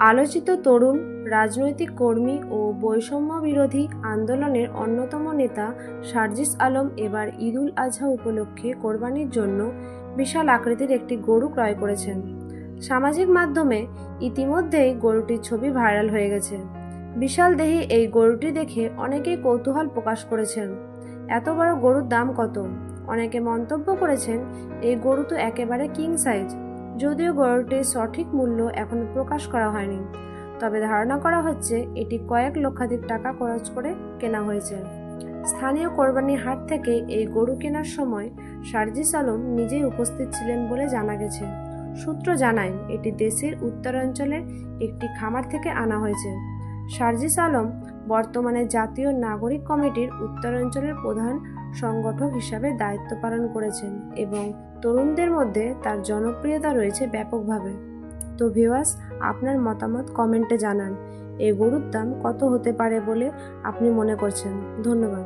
আলোচিত তরুণ রাজনৈতিক কর্মী ও বৈষম্য বিরোধী আন্দোলনের অন্যতম নেতা সার্জিস আলম এবার ঈদুল আজহা উপলক্ষে কোরবানির জন্য বিশাল আকৃতির একটি গরু ক্রয় করেছেন। সামাজিক মাধ্যমে ইতিমধ্যেই গরুটির ছবি ভাইরাল হয়ে গেছে। বিশাল দেহী এই গরুটি দেখে অনেকেই কৌতূহল প্রকাশ করেছেন। এত বড় গরুর দাম কত? অনেকে মন্তব্য করেছেন, এই গরু তো একেবারে কিং সাইজ। যদিও গরুটির সঠিক মূল্য এখনো প্রকাশ করা হয়নি, তবে ধারণা করা হচ্ছে এটি কয়েক লক্ষাধিক টাকা খরচ করে কেনা হয়েছে। স্থানীয় কোরবানির হাট থেকে এই গরু কেনার সময় সার্জিস আলম নিজেই উপস্থিত ছিলেন বলে জানা গেছে। সূত্র জানায়, এটি দেশের উত্তরাঞ্চলের একটি খামার থেকে আনা হয়েছে। সার্জিস আলম বর্তমানে জাতীয় নাগরিক কমিটির উত্তরাঞ্চলের প্রধান সংগঠক হিসাবে দায়িত্ব পালন করেছেন এবং তরুণদের মধ্যে তার জনপ্রিয়তা রয়েছে ব্যাপকভাবে। তো ভিউয়ার্স, আপনার মতামত কমেন্টে জানান। এই গরুর দাম কত হতে পারে বলে আপনি মনে করছেন? ধন্যবাদ।